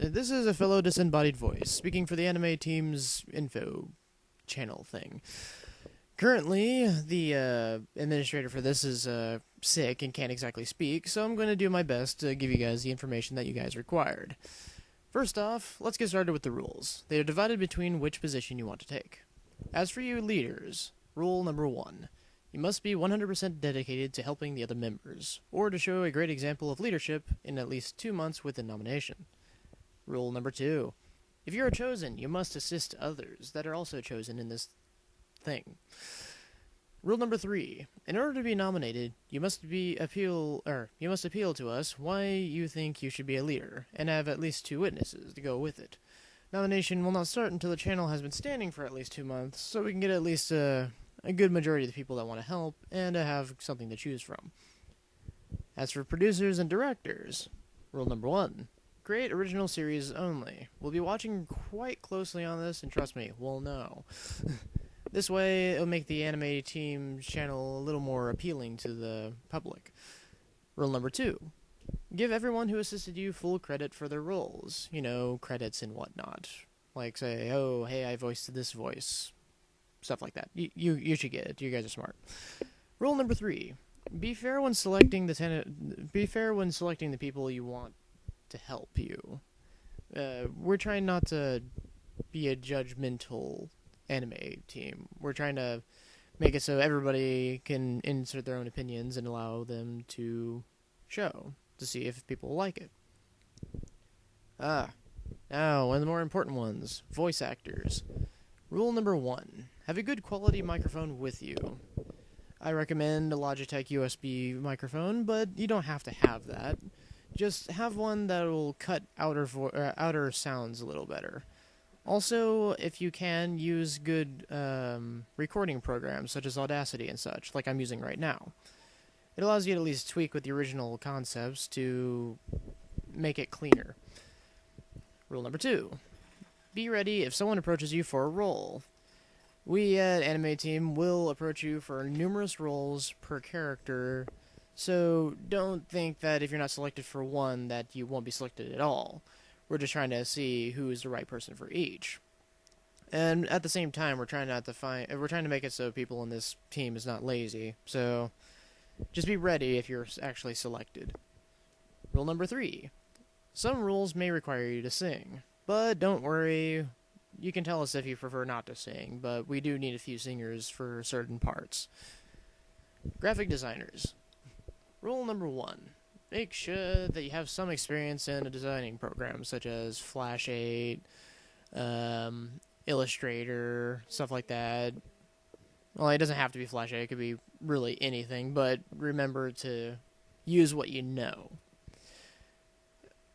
This is a fellow disembodied voice, speaking for the AnimateTeam's info channel thing. Currently, the administrator for this is sick and can't exactly speak, so I'm going to do my best to give you guys the information that you guys required. First off, let's get started with the rules. They are divided between which position you want to take. As for you leaders, rule number 1. You must be 100% dedicated to helping the other members, or to show a great example of leadership in at least 2 months within nomination. Rule number 2. If you are chosen, you must assist others that are also chosen in this thing. Rule number 3. In order to be nominated, you must appeal to us why you think you should be a leader, and have at least 2 witnesses to go with it. Nomination will not start until the channel has been standing for at least 2 months, so we can get at least a good majority of the people that want to help, and to have something to choose from. As for producers and directors, rule number 1. Create original series only. We'll be watching quite closely on this, and trust me, we'll know. This way, it'll make the AnimateTeam channel a little more appealing to the public. Rule number 2. Give everyone who assisted you full credit for their roles. You know, credits and whatnot. Like, say, oh, hey, I voiced this voice. Stuff like that. You should get it. You guys are smart. Rule number 3. Be fair when selecting the people you want to help you. We're trying not to be a judgmental anime team. We're trying to make it so everybody can insert their own opinions and allow them to show to see if people like it. Now, one of the more important ones, voice actors. Rule number 1. Have a good quality microphone with you. I recommend a Logitech USB microphone, but you don't have to have that. Just have one that will cut outer sounds a little better. Also, if you can, use good recording programs such as Audacity and such, like I'm using right now. It allows you to at least tweak with the original concepts to make it cleaner. Rule number 2. Be ready if someone approaches you for a role. We at AnimateTeam will approach you for numerous roles per character, so don't think that if you're not selected for one that you won't be selected at all. We're just trying to see who is the right person for each. And at the same time, we're trying to make it so people in this team is not lazy. So just be ready if you're actually selected. Rule number 3. Some roles may require you to sing, but don't worry. You can tell us if you prefer not to sing, but we do need a few singers for certain parts. Graphic designers. Rule number 1. Make sure that you have some experience in a designing program, such as Flash 8, Illustrator, stuff like that. Well, it doesn't have to be Flash 8, it could be really anything, but remember to use what you know.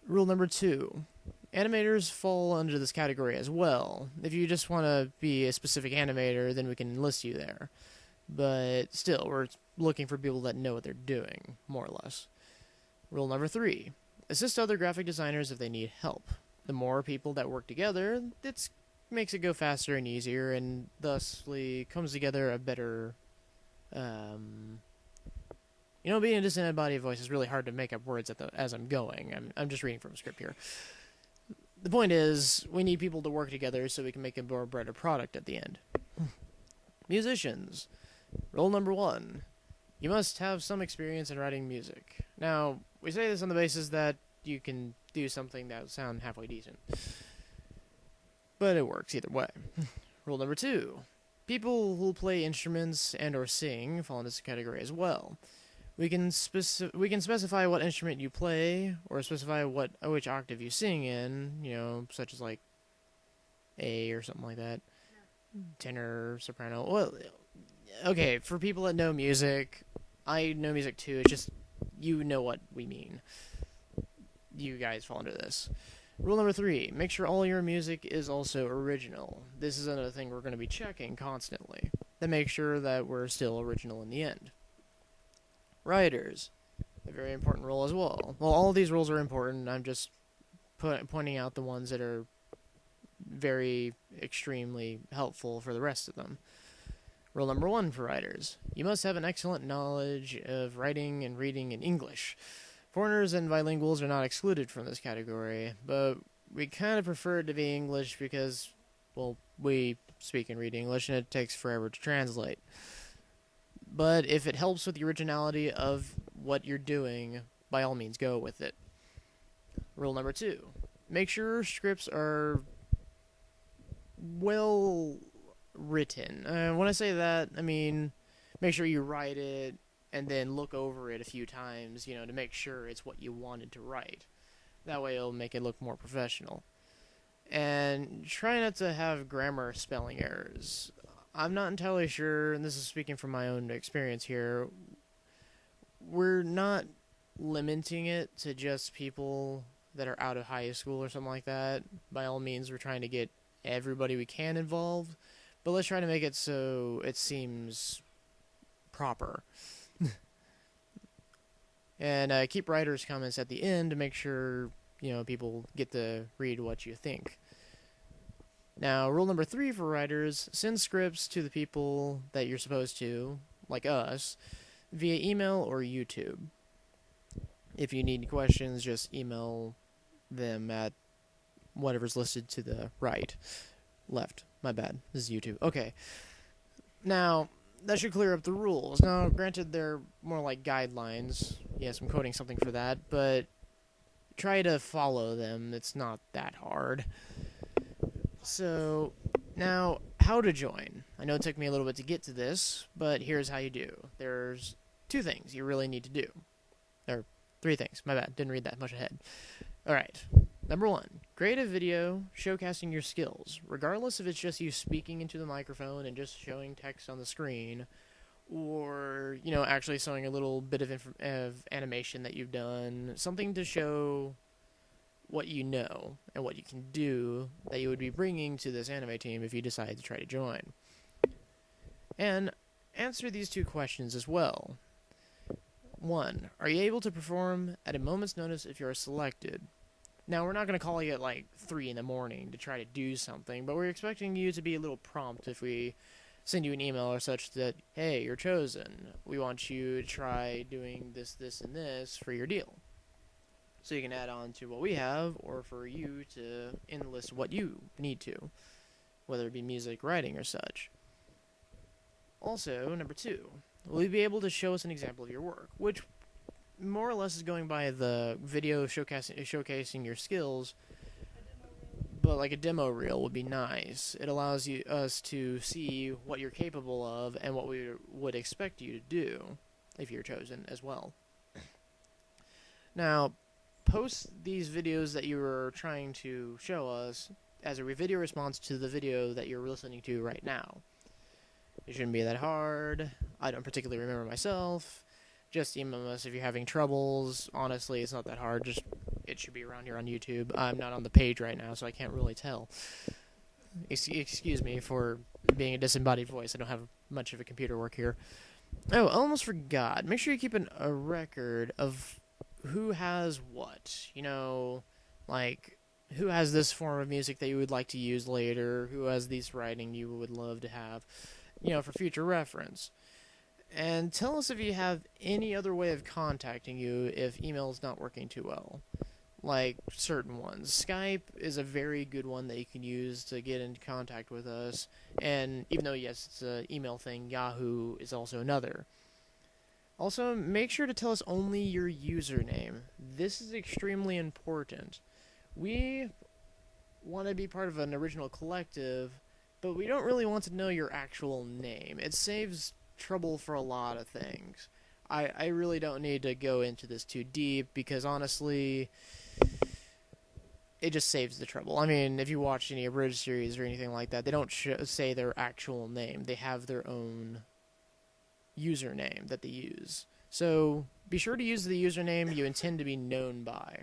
Rule number 2. Animators fall under this category as well. If you just want to be a specific animator, then we can enlist you there. But still, we're looking for people that know what they're doing, more or less. Rule number 3. Assist other graphic designers if they need help. The more people that work together, it makes it go faster and easier, and thusly comes together a better... being a disembodied voice is really hard to make up words as I'm going. I'm just reading from a script here. The point is, we need people to work together so we can make a more better product at the end. Musicians. Rule number 1. You must have some experience in writing music. Now, we say this on the basis that you can do something that would sound halfway decent. But it works either way. Rule number 2. People who play instruments and or sing fall into this category as well. We can specify what instrument you play, or specify which octave you sing in, such as like A or something like that. Tenor, soprano. Well, okay, for people that know music, I know music too, it's just, you know what we mean. You guys fall into this. Rule number 3, make sure all your music is also original. This is another thing we're going to be checking constantly, to make sure that we're still original in the end. Writers, a very important role as well. Well, all of these roles are important, I'm just pointing out the ones that are very extremely helpful for the rest of them. Rule number 1 for writers. You must have an excellent knowledge of writing and reading in English. Foreigners and bilinguals are not excluded from this category, but we kind of prefer it to be English because, well, we speak and read English and it takes forever to translate. But if it helps with the originality of what you're doing, by all means, go with it. Rule number 2. Make sure scripts are well written. When I say that, I mean make sure you write it and then look over it a few times, to make sure it's what you wanted to write. That way it'll make it look more professional. And try not to have grammar or spelling errors. I'm not entirely sure, and this is speaking from my own experience here, we're not limiting it to just people that are out of high school or something like that. By all means, we're trying to get everybody we can involved, but let's try to make it so it seems proper. And keep writers' comments at the end to make sure, people get to read what you think. Now, rule number 3 for writers, send scripts to the people that you're supposed to, like us, via email or YouTube. If you need questions, just email them at whatever's listed to the right. Left. My bad. This is YouTube. Okay. Now, that should clear up the rules. Now, granted, they're more like guidelines. Yes, I'm quoting something for that, but try to follow them. It's not that hard. So, now, how to join. I know it took me a little bit to get to this, but here's how you do. There's 2 things you really need to do. Or 3 things. My bad. Didn't read that much ahead. Alright. Number 1. Create a video showcasing your skills, regardless if it's just you speaking into the microphone and just showing text on the screen, or, actually showing a little bit of animation that you've done, something to show what you know and what you can do that you would be bringing to this anime team if you decide to try to join. And answer these 2 questions as well. 1. Are you able to perform at a moment's notice if you are selected? Now, we're not going to call you at like 3 in the morning to try to do something, but we're expecting you to be a little prompt if we send you an email or such that, hey, you're chosen. We want you to try doing this, this, and this for your deal. So you can add on to what we have, or for you to enlist what you need to, whether it be music, writing, or such. Also, number 2, will you be able to show us an example of your work, which more or less is going by the video showcasing your skills, but like a demo reel would be nice. It allows us to see what you're capable of and what we would expect you to do if you're chosen as well. Now, post these videos that you are trying to show us as a video response to the video that you're listening to right now. It shouldn't be that hard. I don't particularly remember myself. Just email us if you're having troubles. Honestly, it's not that hard. It should be around here on YouTube. I'm not on the page right now, so I can't really tell. Excuse me for being a disembodied voice. I don't have much of a computer work here. Oh, I almost forgot. Make sure you keep a record of who has what. Like, who has this form of music that you would like to use later, who has this writing you would love to have, for future reference. And tell us if you have any other way of contacting you if email is not working too well. Like certain ones. Skype is a very good one that you can use to get into contact with us. And even though, yes, it's an email thing, Yahoo is also another. Also, make sure to tell us only your username. This is extremely important. We want to be part of an original collective, but we don't really want to know your actual name. It saves trouble for a lot of things. I really don't need to go into this too deep, because honestly, it just saves the trouble. I mean, if you watch any abridged series or anything like that, they don't say their actual name. They have their own username that they use. So be sure to use the username you intend to be known by.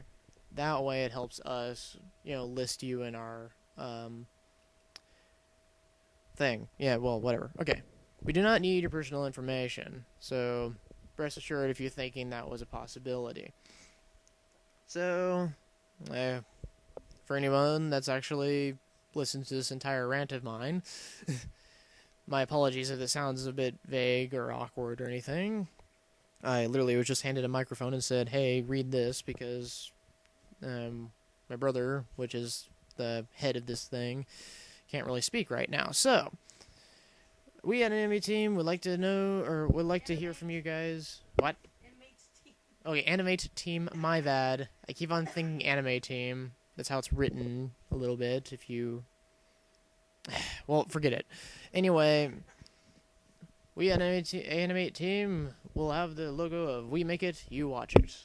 That way it helps us, list you in our thing. Yeah, well, whatever. Okay. We do not need your personal information, so rest assured if you're thinking that was a possibility. So, for anyone that's actually listened to this entire rant of mine, my apologies if it sounds a bit vague or awkward or anything. I literally was just handed a microphone and said, hey, read this, because my brother, which is the head of this thing, can't really speak right now. So, we at AnimateTeam would like to know, or would like to hear from you guys. What? Okay, AnimateTeam, my bad. I keep on thinking AnimateTeam. That's how it's written a little bit, if you... Well, forget it. Anyway, we at AnimateTeam will have the logo of We Make It, You Watch It.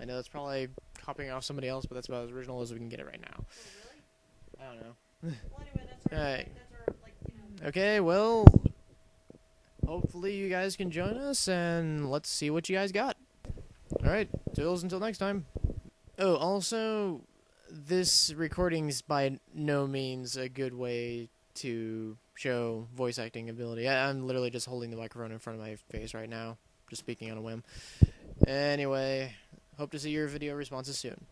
I know that's probably copying off somebody else, but that's about as original as we can get it right now. Oh, really? I don't know. Well, anyway, that's our, Alright. that's our, like, you know. Okay, well, hopefully you guys can join us, and let's see what you guys got. Alright, toodles until next time. Oh, also, this recording's by no means a good way to show voice acting ability. I'm literally just holding the microphone in front of my face right now, just speaking on a whim. Anyway, hope to see your video responses soon.